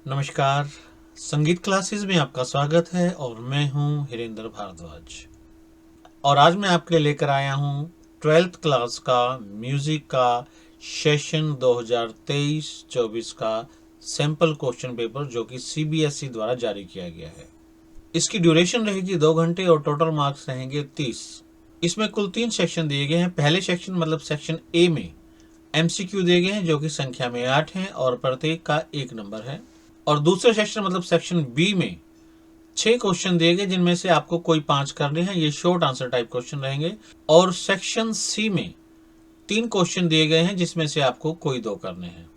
नमस्कार। संगीत क्लासेस में आपका स्वागत है और मैं हूं हिरेंद्र भारद्वाज। और आज मैं आपके लिए लेकर आया हूं 12th क्लास का म्यूजिक का सेशन 2023-24 का सैंपल क्वेश्चन पेपर जो कि सीबीएसई द्वारा जारी किया गया है। इसकी ड्यूरेशन रहेगी 2 घंटे और टोटल मार्क्स रहेंगे 30। इसमें कुल 3 सेक्शन दिए गए हैं। पहले सेक्शन मतलब सेक्शन ए में एमसीक्यू दिए गए हैं जो कि संख्या में 8 हैं और प्रत्येक का 1 नंबर है। और दूसरे सेक्शन मतलब सेक्शन बी में 6 क्वेश्चन दिए गए जिनमें से आपको कोई 5 करने हैं। ये शॉर्ट आंसर टाइप क्वेश्चन रहेंगे। और सेक्शन सी में 3 क्वेश्चन दिए गए हैं जिसमें से आपको कोई 2 करने हैं।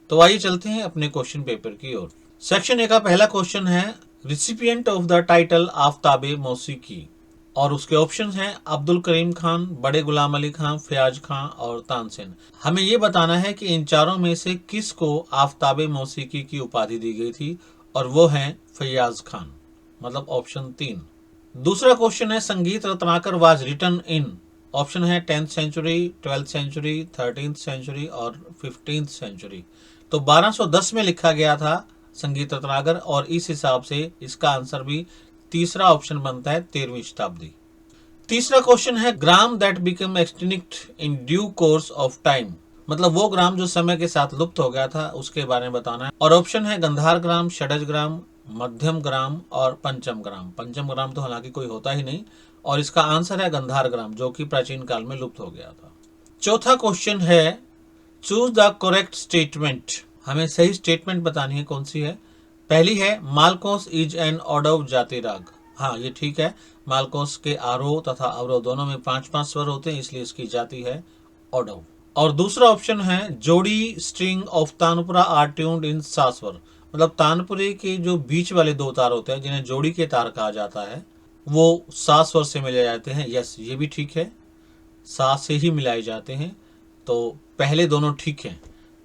तो आइए चलते हैं अपने क्वेश्चन पेपर की ओर। सेक्शन ए का पहला क्वेश्चन है रिसिपिएंट ऑफ द टाइटल आफ्ताबे मौसीकी, और उसके ऑप्शंस हैं अब्दुल करीम खान, बड़े गुलाम अली खान, फयाज खान और तानसेन। हमें यह बताना है कि इन चारों में से किस को आफ्ताबे मौसीकी की उपाधि दी गई थी, और वो हैं फयाज खान, मतलब ऑप्शन 3। दूसरा क्वेश्चन है Sangeet Ratnakar was written in, option है 10th century, 12th century, 13th century और 15th सेंचुरी। तो 1210 में लिखा गया था संगीत रत्नाकर, और इस हिसाब से इसका आंसर भी तीसरा ऑप्शन बनता है 13वीं शताब्दी। तीसरा क्वेश्चन है ग्राम that become extinct in due course of time, मतलब वो ग्राम जो समय के साथ लुप्त हो गया था उसके बारे में बताना है। और ऑप्शन है गंधार ग्राम, षडज ग्राम, मध्यम ग्राम और पंचम ग्राम। पंचम ग्राम तो हालांकि कोई होता ही नहीं, और इसका आंसर है गंधार ग्राम जो कि प्राचीन काल में लुप्त हो गया था। चौथा क्वेश्चन है चूज द करेक्ट स्टेटमेंट, हमें सही स्टेटमेंट बतानी है कौन सी है। पहली है मालकोस इज एन ऑडव जाति राग, हाँ ये ठीक है। मालकोस के आरोह तथा अवरोह दोनों में 5-5 स्वर होते हैं, इसलिए इसकी जाति है ऑडव। और दूसरा ऑप्शन है jodi string of tanpura are tuned in sa swar, मतलब तानपुरे के जो बीच वाले 2 तार होते हैं जिन्हें जोड़ी के तार कहा जाता है वो सा स्वर से मिले जाते हैं। यस, ये भी ठीक है, सा से ही मिलाए जाते हैं। तो पहले दोनों ठीक हैं।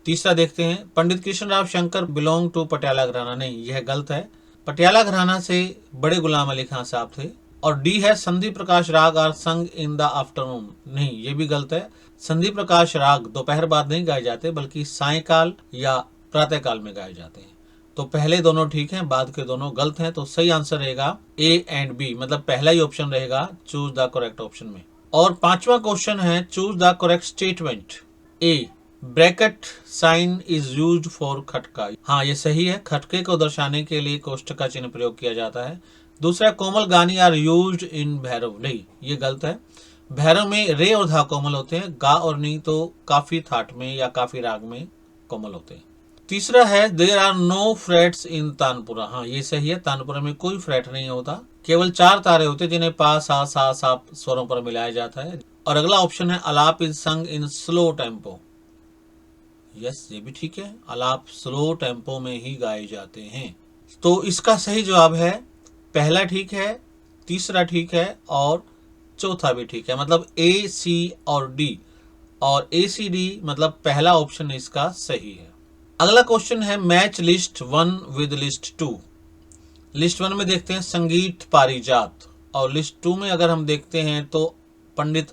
तीसरा देखते हैं पंडित कृष्णराव शंकर बिलोंग टू पटियाला घराना, नहीं यह गलत है। पटियाला घराना से बड़े गुलाम अली खान साहब थे। और डी है संधि प्रकाश राग आर संग इन द आफ्टरनून, नहीं ये भी गलत है। संधि प्रकाश राग दोपहर बाद नहीं गाए जाते बल्कि सायकाल या प्रातः काल में गाए जाते हैं। तो पहले दोनों ठीक हैं, बाद के दोनों गलत हैं। तो सही आंसर रहेगा ए एंड बी, मतलब पहला ही ऑप्शन रहेगा चूज द करेक्ट ऑप्शन में। और पांचवा क्वेश्चन है choose the correct statement. A bracket sign is used for khatka, हाँ ये सही है, खटके को दर्शाने के लिए कोष्ठक का चिन्ह प्रयोग किया जाता है। दूसरा कोमल गानी आर यूज्ड इन भैरव, नहीं ये गलत है। भैरव में रे और धा कोमल होते हैं, गा और नी तो काफी थाट में या काफी राग में कोमल होते हैं। तीसरा है देयर आर नो फ्रेट्स इन तानपुरा, हाँ ये सही है, तानपुरा में कोई फ्रेट नहीं होता, केवल 4 तारे होते हैं जिन्हें पा सा सा सा स्वरों पर मिलाया जाता है। और अगला ऑप्शन है अलाप इज संग इन स्लो टेम्पो, यस ये भी ठीक है, अलाप स्लो टेम्पो में ही गाए जाते हैं। तो इसका सही जवाब है पहला ठीक है, तीसरा ठीक है और चौथा भी ठीक है, मतलब ए सी और डी। और ए सी डी मतलब पहला ऑप्शन इसका सही है। अगला क्वेश्चन है match list 1 with list 2। List 1 में देखते हैं संगीत पारिजात, और लिस्ट 2 में अगर हम देखते हैं तो पंडित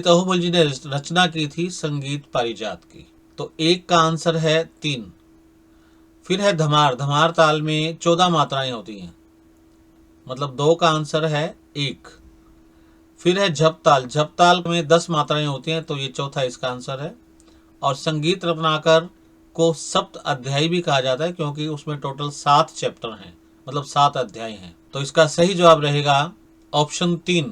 अहोबल जी ने रचना की थी संगीत पारिजात की। तो एक का आंसर है 3। फिर है धमार ताल में 14 मात्राएं होती हैं, मतलब 2 का आंसर है 1। फिर है झपताल में 10 मात्राएं होती हैं, तो ये चौथा इसका आंसर है। और संगीत रत्नाकर को सप्त अध्यायी भी कहा जाता है क्योंकि उसमें टोटल 7 चैप्टर हैं, मतलब 7 अध्याय हैं। तो इसका सही जवाब रहेगा ऑप्शन 3।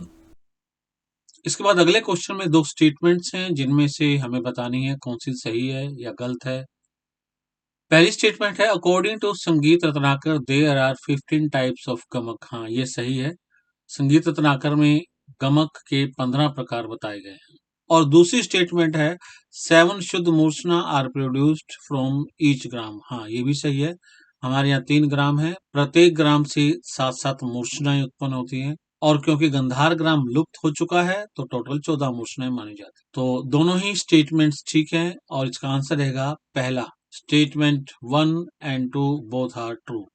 इसके बाद अगले क्वेश्चन में 2 स्टेटमेंट्स हैं जिनमें से हमें बतानी है कौन सी सही है या गलत है। पहली स्टेटमेंट है according to Sangeet Ratnakar there are 15 types of gamak, हाँ ये सही है, संगीत रत्नाकर में गमक के 15 प्रकार बताए गए हैं। और दूसरी स्टेटमेंट है 7 शुद्ध मूर्छना आर प्रोड्यूस्ड फ्रॉम ईच ग्राम, हाँ ये भी सही है, हमारे यहाँ 3 ग्राम है, प्रत्येक ग्राम से 7-7 मूर्छनाएं उत्पन्न होती हैं। और क्योंकि गंधार ग्राम लुप्त हो चुका है तो टोटल 14 मूर्छनाएं मानी जाती। तो दोनों ही स्टेटमेंट्स ठीक हैं और इसका आंसर रहेगा पहला, statement 1 and 2 both are true.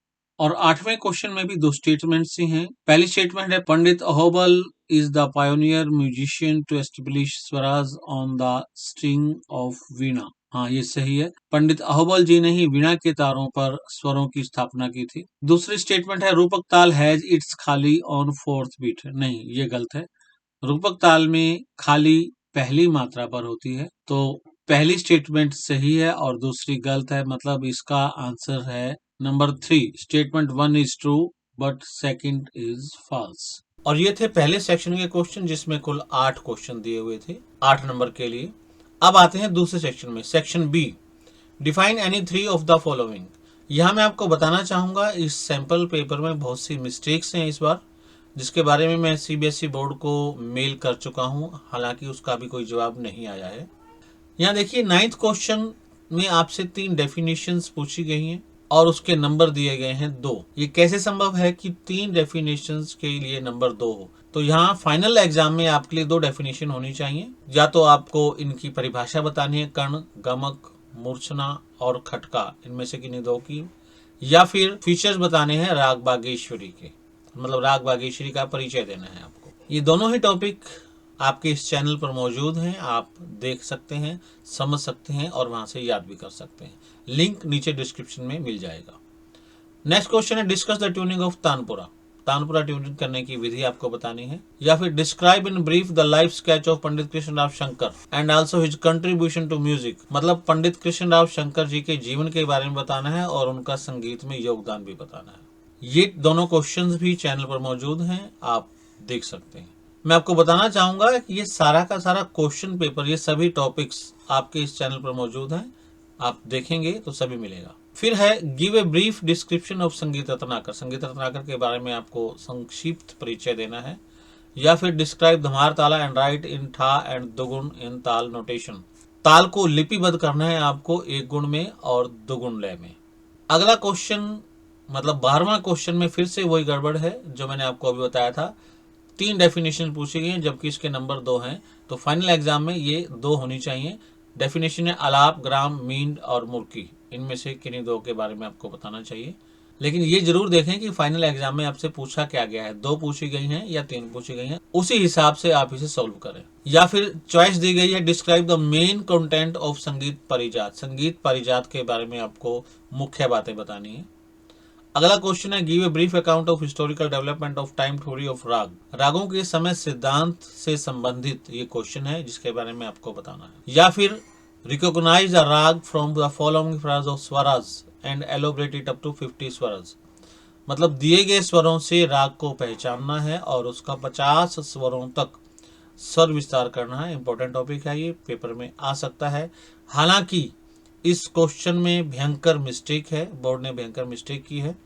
और 8वें क्वेश्चन में भी 2 स्टेटमेंट्स ही हैं। पहली स्टेटमेंट है पंडित Ahobal is the pioneer musician to establish swaras on the string of वीणा, हाँ, ये सही है। पंडित अहोबल जी ने ही वीणा के तारों पर स्वरों की स्थापना की थी। दूसरी स्टेटमेंट है रूपक ताल हैज इट्स खाली ऑन फोर्थ बीट। नहीं, ये गलत है। रूपक ताल में खाली पहली मात्रा पर होती है। तो पहली स्टेटमेंट सही है और दूसरी गलत है, मतलब इसका आंसर है number 3। Statement 1 is true but second is false. और ये थे पहले सेक्शन के क्वेश्चन, जिसमें कुल 8 क्वेश्चन दिए हुए थे 8 नंबर के लिए। अब आते हैं दूसरे सेक्शन में, section B, define any 3 of the following. यहाँ मैं आपको बताना चाहूंगा, इस सैंपल पेपर में बहुत सी मिस्टेक्स हैं इस बार, जिसके बारे में मैं सीबीएसई बोर्ड को मेल कर चुका हूं, हालांकि उसका भी कोई जवाब नहीं आया है। यहाँ देखिए 9th क्वेश्चन में आपसे 3 डेफिनेशंस पूछी गई हैं और उसके नंबर दिए गए हैं 2। ये कैसे संभव है कि 3 डेफिनेशंस के लिए नंबर 2 हो? तो यहाँ फाइनल एग्जाम में आपके लिए 2 डेफिनेशन होनी चाहिए। या तो आपको इनकी परिभाषा बतानी है, कर्ण, गमक, मूर्छना और खटका, इनमें से किन्हीं 2 की, या फिर फीचर्स बताने हैं राग बागेश्वरी के, मतलब राग बागेश्वरी का परिचय देना है आपको। ये दोनों ही टॉपिक आपके इस चैनल पर मौजूद हैं, आप देख सकते हैं, समझ सकते हैं और वहां से याद भी कर सकते हैं। लिंक नीचे डिस्क्रिप्शन में मिल जाएगा। नेक्स्ट क्वेश्चन है discuss the tuning of tanpura. Tanpura tuning करने की विधि आपको बतानी है। या फिर describe in brief the life sketch of Pandit Krishnarao Shankar and also his contribution to music. मतलब पंडित कृष्णराव शंकर जी के जीवन के बारे में बताना है और उनका संगीत में योगदान भी बताना है। ये दोनों क्वेश्चंस भी चैनल पर मौजूद हैं, आप देख सकते हैं। मैं आपको बताना चाहूंगा कि ये सारा का सारा क्वेश्चन पेपर, ये सभी टॉपिक्स आपके इस चैनल पर मौजूद हैं, आप देखेंगे तो सभी मिलेगा। फिर है give a brief description of संगीत रत्नाकर। संगीत रत्नाकर के बारे में आपको संक्षिप्त परिचय देना है। या फिर डिस्क्राइब धमार ताला एंड राइट इन ठा एंड दुगुन इन ताल नोटेशन। ताल को लिपिबद्ध करना है आपको एक गुण में और दुगुन लय में। अगला क्वेश्चन, मतलब 12वां क्वेश्चन में फिर से वही गड़बड़ है जो मैंने आपको अभी बताया था। 3 डेफिनेशन पूछी गई हैं जबकि इसके नंबर 2 हैं, तो फाइनल एग्जाम में ये 2 होनी चाहिए। डेफिनेशन है अलाप, ग्राम, मींड और मुर्की, इनमें से किन्हीं 2 के बारे में आपको बताना चाहिए। लेकिन ये जरूर देखें कि फाइनल एग्जाम में आपसे पूछा क्या गया है, 2 पूछी गई हैं या 3 पूछी गई हैं, उसी हिसाब से आप इसे सॉल्व करें। या फिर चॉइस दी गई है describe the main content of संगीत परिजात। संगीत परिजात के बारे में आपको मुख्य बातें बतानी है। अगला क्वेश्चन है give a brief account of historical development of time theory of राग। रागों के समय सिद्धांत से संबंधित ये क्वेश्चन है जिसके बारे में आपको बताना है। या फिर recognize a raga from the following phrase of swaras and elaborate it up to 50 swaras. मतलब दिए गए स्वरों से राग को पहचानना है और उसका 50 स्वरों तक स्वर विस्तार करना है। इंपॉर्टेंट टॉपिक है, ये पेपर में आ सकता है। हालांकि इस क्वेश्चन में भयंकर मिस्टेक है, बोर्ड ने भयंकर मिस्टेक की है।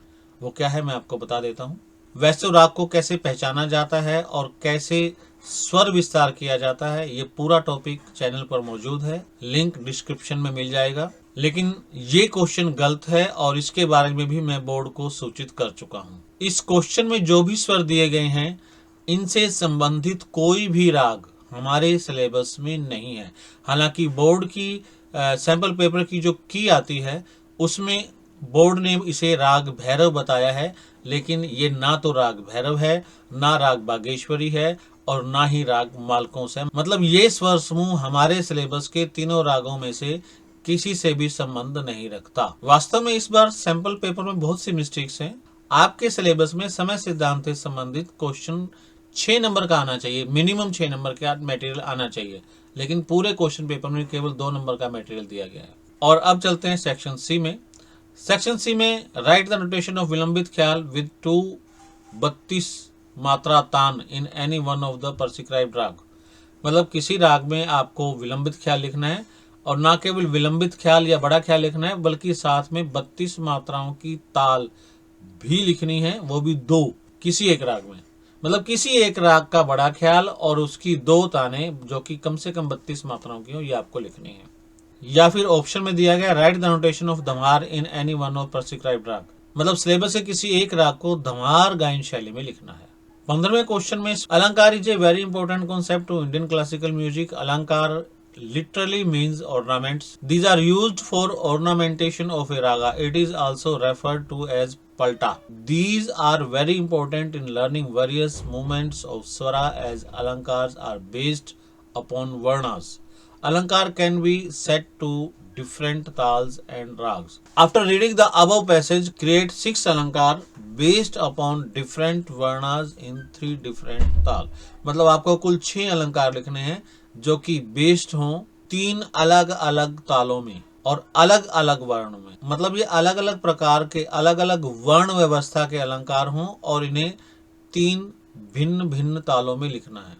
वो क्या है मैं आपको बता देता हूँ। वैसे राग को कैसे पहचाना जाता है और कैसे स्वर विस्तार किया जाता है, ये पूरा टॉपिक चैनल पर मौजूद है, लिंक डिस्क्रिप्शन में मिल जाएगा। लेकिन ये क्वेश्चन गलत है और इसके बारे में भी मैं बोर्ड को सूचित कर चुका हूँ। इस क्वेश्चन में जो भी स्वर दिए गए हैं, इनसे संबंधित कोई भी राग हमारे सिलेबस में नहीं है। हालांकि बोर्ड की सैंपल पेपर की जो की आती है उसमें बोर्ड ने इसे राग भैरव बताया है, लेकिन ये ना तो राग भैरव है, ना राग बागेश्वरी है और ना ही राग मालकों से। मतलब ये स्वर समूह हमारे सिलेबस के तीनों रागों में से किसी से भी संबंध नहीं रखता। वास्तव में इस बार सैंपल पेपर में बहुत सी मिस्टेक्स हैं। आपके सिलेबस में समय सिद्धांत से संबंधित क्वेश्चन 6 नंबर का आना चाहिए, मिनिमम 6 नंबर का मटेरियल आना चाहिए, लेकिन पूरे क्वेश्चन पेपर में केवल 2 नंबर का मटेरियल दिया गया है। और अब चलते हैं सेक्शन सी में। सेक्शन सी में राइट द नोटेशन ऑफ विलंबित ख्याल विद 2-32 मात्रा तान in any one of the prescribed राग। मतलब किसी राग में आपको विलंबित ख्याल लिखना है और ना केवल विलंबित ख्याल या बड़ा ख्याल लिखना है, बल्कि साथ में 32 मात्राओं की ताल भी लिखनी है, वो भी 2 किसी एक राग में। मतलब किसी एक राग का बड़ा ख्याल और उसकी 2 ताने जो कि कम से कम 32 मात्राओं की हो, ये आपको लिखनी है। या फिर ऑप्शन में दिया गया right the notation of dhamar in any one of prescribed राग। मतलब सिलेबस से किसी एक राग को धमार गायन शैली में लिखना है। 15वें क्वेश्चन में alankar is a very important concept to Indian classical music. Alankar literally means ornaments. These are used for ornamentation of a raga. It is also referred to as palta. These are very important in learning various movements of swara as alankars are based upon varnas. Alankar can be set to different tals and rags. After reading the above passage, create 6 alankar based upon different varnas in 3 different tal. मतलब आपको कुल 6 अलंकार लिखने हैं जो कि based हों 3 अलग अलग तालों में और अलग अलग वर्ण में। मतलब ये अलग अलग प्रकार के अलग अलग वर्ण व्यवस्था के अलंकार हों और इन्हें 3 भिन्न भिन्न तालों में लिखना है।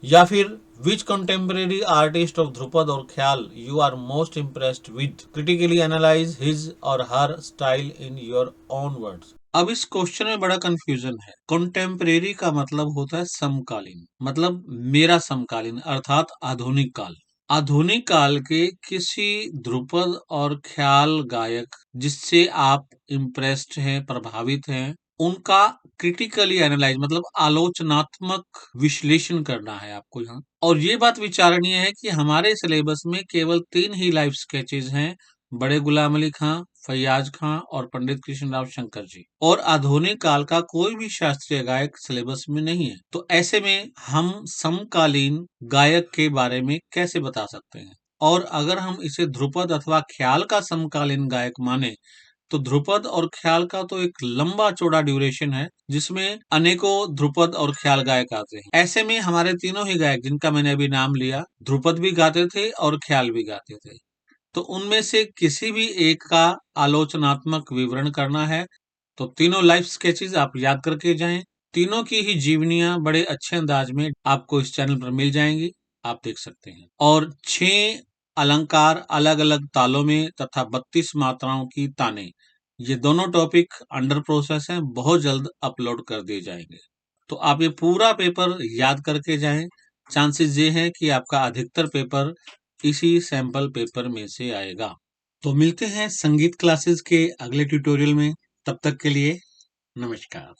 या फिर which contemporary artist of Dhrupad और Khayal you are most impressed with, critically analyse his और her style in your own words. अब इस क्वेश्चन में बड़ा कंफ्यूजन है। कंटेम्प्रेरी का मतलब होता है समकालीन, मतलब मेरा समकालीन अर्थात आधुनिक काल। आधुनिक काल के किसी ध्रुपद और ख्याल गायक जिससे आप इम्प्रेस्ड हैं, प्रभावित हैं, उनका क्रिटिकली एनालाइज मतलब आलोचनात्मक विश्लेषण करना है आपको यहाँ। और ये बात विचारणीय है कि हमारे सिलेबस में केवल 3 ही लाइफ स्केचेस हैं, बड़े गुलाम अली खां, फैयाज खां और पंडित कृष्णराव शंकर जी, और आधुनिक काल का कोई भी शास्त्रीय गायक सिलेबस में नहीं है। तो ऐसे में हम समकालीन गायक के बारे में कैसे बता सकते हैं? और अगर हम इसे ध्रुपद अथवा ख्याल का समकालीन गायक माने तो ध्रुपद और ख्याल का तो एक लंबा चौड़ा ड्यूरेशन है जिसमें अनेकों ध्रुपद और ख्याल गायक आते हैं। ऐसे में हमारे तीनों ही गायक जिनका मैंने अभी नाम लिया, ध्रुपद भी गाते थे और ख्याल भी गाते थे। तो उनमें से किसी भी एक का आलोचनात्मक विवरण करना है तो तीनों लाइफ स्केचेस आप याद करके जाएं। तीनों की ही जीवनियां बड़े अच्छे अंदाज में आपको इस चैनल पर मिल जाएंगी, आप देख सकते हैं। और 6 अलंकार अलग अलग तालों में तथा 32 मात्राओं की ताने, ये दोनों टॉपिक अंडर प्रोसेस हैं, बहुत जल्द अपलोड कर दिए जाएंगे। तो आप ये पूरा पेपर याद करके जाएं। चांसेस ये हैं कि आपका अधिकतर पेपर इसी सैंपल पेपर में से आएगा। तो मिलते हैं संगीत क्लासेस के अगले ट्यूटोरियल में। तब तक के लिए नमस्कार।